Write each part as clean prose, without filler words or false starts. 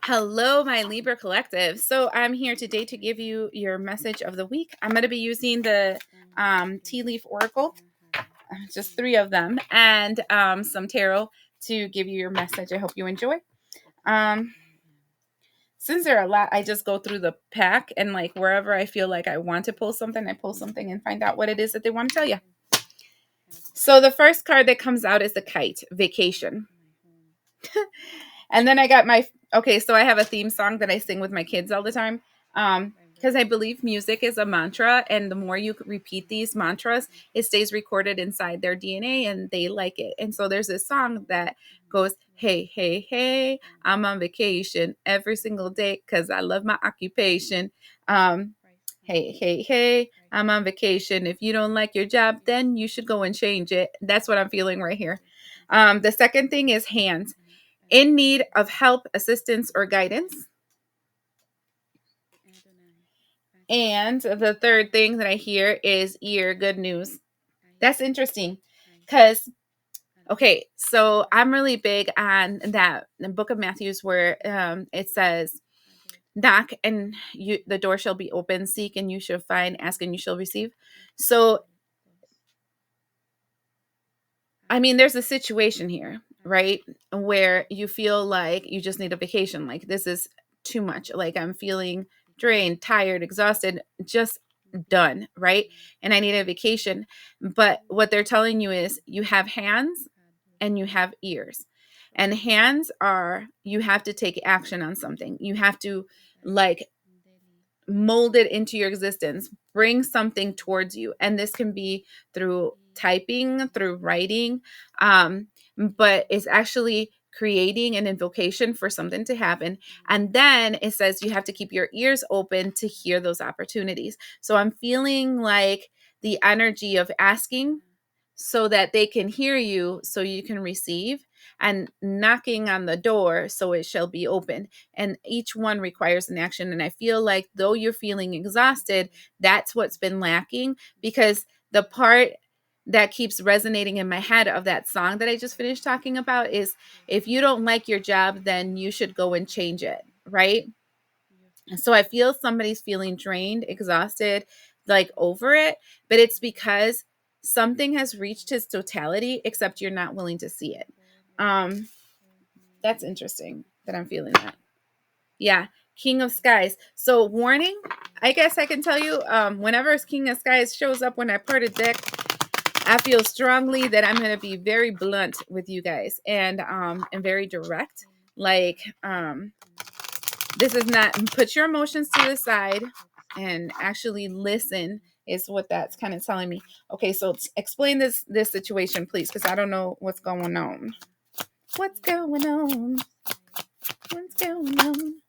Hello, my Libra collective. So I'm here today to give you your message of the week. I'm going to be using the tea leaf oracle, just 3 of them, and some tarot to give you your message. I hope you enjoy. Um, since there are a lot, I just go through the pack and like wherever I feel like I want to pull something, I pull something and find out what it is that they want to tell you. So the first card that comes out is the kite, vacation. And then I got so I have a theme song that I sing with my kids all the time. Because I believe music is a mantra, and the more you repeat these mantras, it stays recorded inside their DNA and they like it. And so there's this song that goes, hey, hey, hey, I'm on vacation every single day because I love my occupation. Hey, hey, hey, I'm on vacation. If you don't like your job, then you should go and change it. That's what I'm feeling right here. The second thing is hands. In need of help, assistance, or guidance. And the third thing that I hear is ear, good news. That's interesting because, okay, so I'm really big on that the book of Matthews where it says, knock and the door shall be open, seek and you shall find, ask and you shall receive. So, I mean, there's a situation here, right? Where you feel like you just need a vacation. Like this is too much. Like I'm feeling drained, tired, exhausted, just done, right? And I need a vacation. But what they're telling you is you have hands and you have ears. And hands are, you have to take action on something. You have to like mold it into your existence, bring something towards you. And this can be through typing, through writing, but it's actually creating an invocation for something to happen. And then it says you have to keep your ears open to hear those opportunities. So I'm feeling like the energy of asking so that they can hear you, so you can receive, and knocking on the door so it shall be open. And each one requires an action. And I feel like though you're feeling exhausted, that's what's been lacking, because the part that keeps resonating in my head of that song that I just finished talking about is, if you don't like your job, then you should go and change it, right? So I feel somebody's feeling drained, exhausted, like over it, but it's because something has reached its totality, except you're not willing to see it. Um, that's interesting that I'm feeling that. Yeah, King of Skies. So warning, I guess I can tell you, whenever King of Skies shows up when I part a deck, I feel strongly that I'm going to be very blunt with you guys and very direct. Like, this is not, put your emotions to the side and actually listen is what that's kind of telling me. Okay, so explain this situation, please, because I don't know what's going on. What's going on? What's going on?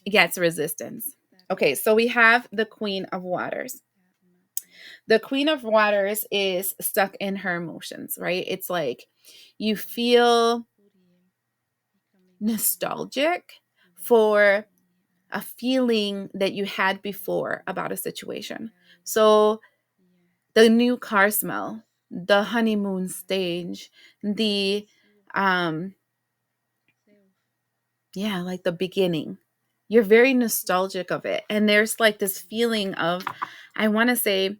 Yeah, it's resistance. Okay, so we have the Queen of Waters. The Queen of Waters is stuck in her emotions, right? It's like you feel nostalgic for a feeling that you had before about a situation. So the new car smell, the honeymoon stage, the like the beginning. You're very nostalgic of it. And there's like this feeling of, I want to say,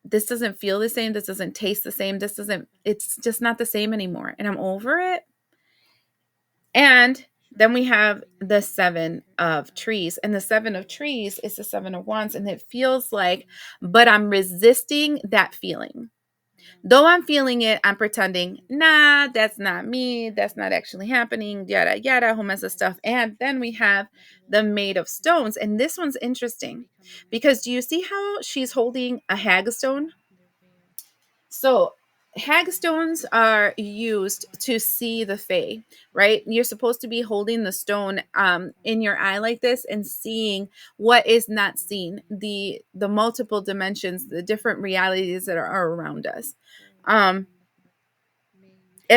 this doesn't feel the same. This doesn't taste the same. It's just not the same anymore. And I'm over it. And then we have the 7 of trees, and the 7 of trees is the 7 of wands. And it feels like, but I'm resisting that feeling. Though I'm feeling it, I'm pretending, nah, that's not me. That's not actually happening. Yada, yada, whole mess of stuff. And then we have the Maid of Stones. And this one's interesting because do you see how she's holding a hagstone? So hagstones are used to see the fae, right? You're supposed to be holding the stone in your eye like this and seeing what is not seen, the multiple dimensions, the different realities that are around us. And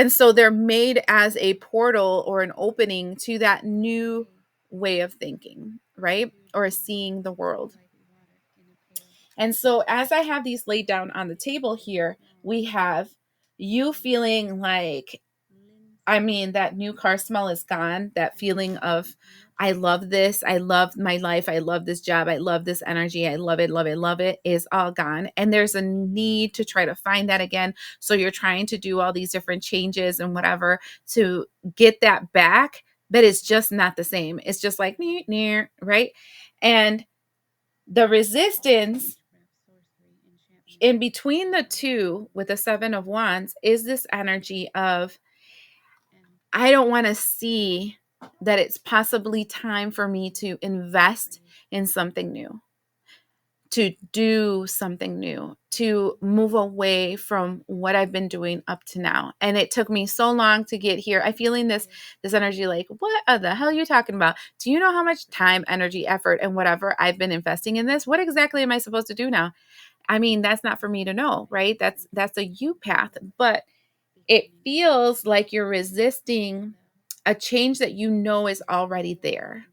so they're made as a portal or an opening to that new way of thinking, right? Or seeing the world. And so as I have these laid down on the table here, we have you feeling like, that new car smell is gone. That feeling of, I love this. I love my life. I love this job. I love this energy. I love it, love it, love it is all gone. And there's a need to try to find that again. So you're trying to do all these different changes and whatever to get that back, but it's just not the same. It's just like, near, right? And the resistance in between the two with the Seven of Wands is this energy of, I don't want to see that it's possibly time for me to invest in something new, to do something new, to move away from what I've been doing up to now. And it took me so long to get here. I feeling this energy like, what the hell are you talking about? Do you know how much time, energy, effort, and whatever I've been investing in this? What exactly am I supposed to do now? That's not for me to know, right? That's a you path, but it feels like you're resisting a change that you know is already there.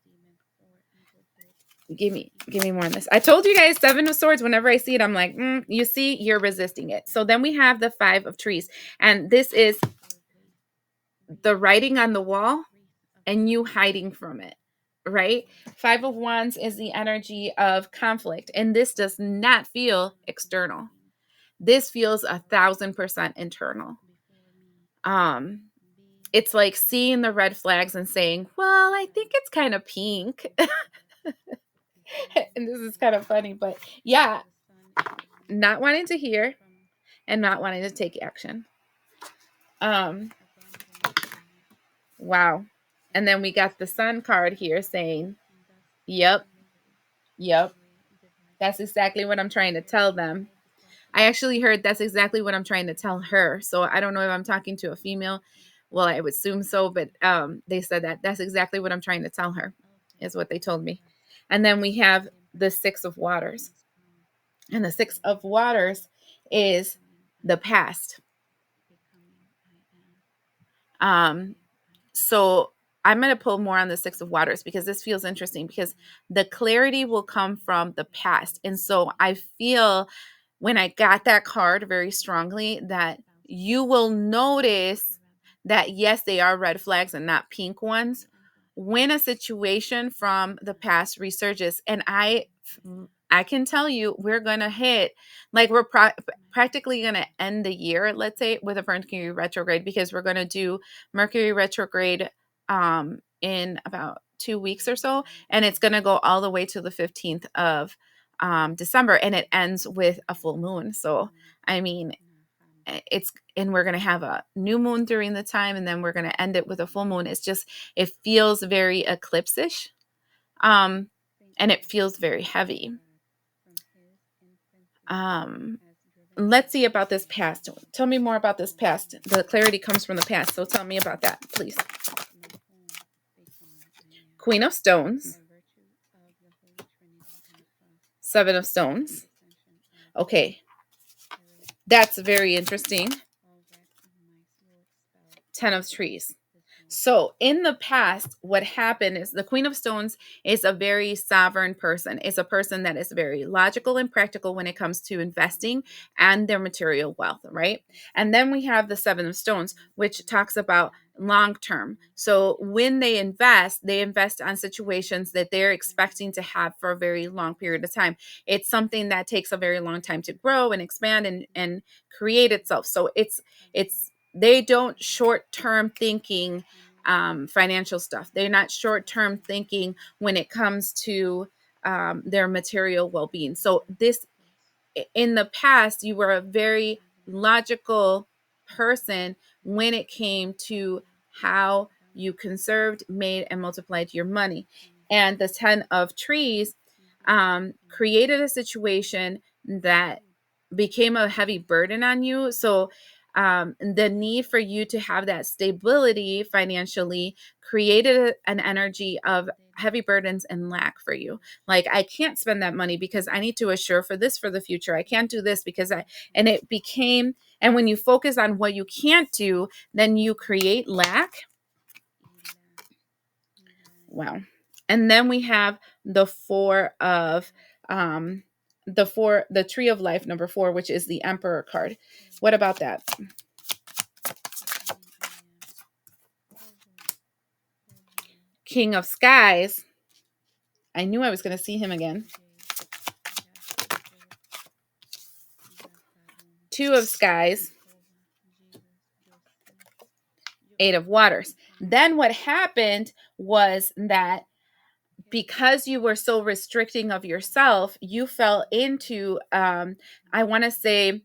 Give me more on this. I told you guys, Seven of Swords, whenever I see it, I'm like, you see, you're resisting it. So then we have the Five of Trees. And this is the writing on the wall and you hiding from it, right? Five of Wands is the energy of conflict. And this does not feel external. This feels 1,000% internal. It's like seeing the red flags and saying, well, I think it's kind of pink. And this is kind of funny, but yeah, not wanting to hear and not wanting to take action. Wow. And then we got the Sun card here saying, yep, that's exactly what I'm trying to tell them. I actually heard that's exactly what I'm trying to tell her. So I don't know if I'm talking to a female. Well, I would assume so, but they said that's exactly what I'm trying to tell her, is what they told me. And then we have the Six of Waters. And the Six of Waters is the past. So I'm going to pull more on the Six of Waters because this feels interesting, because the clarity will come from the past. And so I feel when I got that card very strongly that you will notice that, yes, they are red flags and not pink ones when a situation from the past resurges. And I can tell you, we're going to hit, like we're practically going to end the year, let's say, with a Mercury retrograde, because we're going to do Mercury retrograde in about 2 weeks or so. And it's going to go all the way to the 15th of December, and it ends with a full moon. So, and we're going to have a new moon during the time, and then we're going to end it with a full moon. It feels very eclipse-ish. And it feels very heavy. Let's see about this past. Tell me more about this past. The clarity comes from the past. So tell me about that, please. Queen of Stones. Seven of Stones. Okay. That's very interesting. 10 of Trees. So in the past, what happened is the Queen of Stones is a very sovereign person. It's a person that is very logical and practical when it comes to investing and their material wealth, right? And then we have the Seven of Stones, which talks about long term. So when they invest on situations that they're expecting to have for a very long period of time. It's something that takes a very long time to grow and expand and create itself. So it's they don't short-term thinking financial stuff. They're not short-term thinking when it comes to their material well-being. So this, in the past, you were a very logical person when it came to how you conserved, made, and multiplied your money. And the 10 of Trees created a situation that became a heavy burden on you. So the need for you to have that stability financially created an energy of heavy burdens and lack for you. Like, I can't spend that money because I need to assure for this for the future. I can't do this because and it became, and when you focus on what you can't do, then you create lack. Wow. And then we have the the Tree of Life, number 4, which is the Emperor card. What about that? King of Skies. I knew I was going to see him again. Two of Skies. Eight of Waters. Then what happened was that because you were so restricting of yourself, you fell into, I want to say,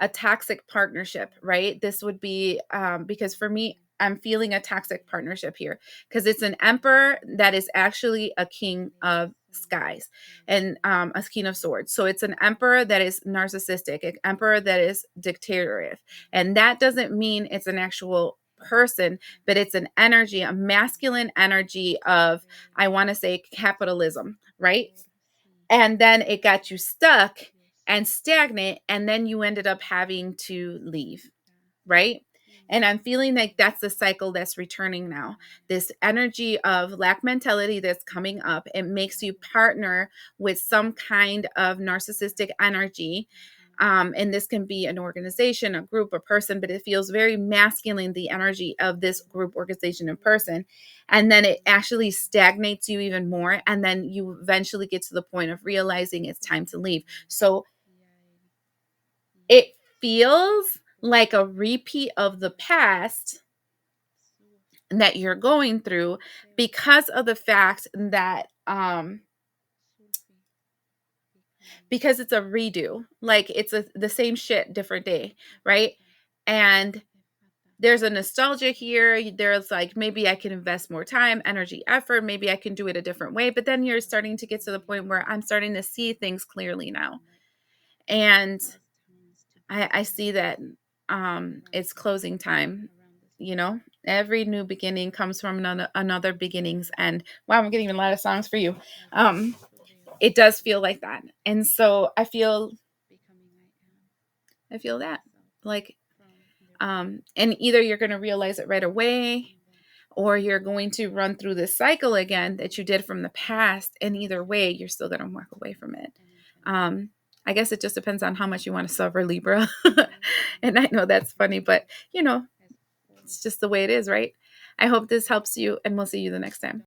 a toxic partnership, right? This would be, because for me, I'm feeling a toxic partnership here because it's an emperor that is actually a king of skies and a king of swords. So it's an emperor that is narcissistic, an emperor that is dictatorial. And that doesn't mean it's an actual person, but it's an energy, a masculine energy of, I want to say, capitalism, right? And then it got you stuck and stagnant, and then you ended up having to leave, right? And I'm feeling like that's the cycle that's returning now. This energy of lack mentality that's coming up, it makes you partner with some kind of narcissistic energy. And this can be an organization, a group, a person, but it feels very masculine, the energy of this group, organization, and person. And then it actually stagnates you even more. And then you eventually get to the point of realizing it's time to leave. So it feels like a repeat of the past that you're going through because of the fact that because it's a redo, like it's the same shit different day, right? And there's a nostalgia here. There's like, maybe I can invest more time, energy, effort, maybe I can do it a different way, but then you're starting to get to the point where I'm starting to see things clearly now. And I see that it's closing time. You know, every new beginning comes from another beginning's end. Wow, I'm getting a lot of songs for you. It does feel like that. And so I feel that, like, and either you're going to realize it right away, or you're going to run through this cycle again that you did from the past. And either way, you're still going to walk away from it. I guess it just depends on how much you want to suffer, Libra. And I know that's funny, but you know, it's just the way it is, right? I hope this helps you, and we'll see you the next time.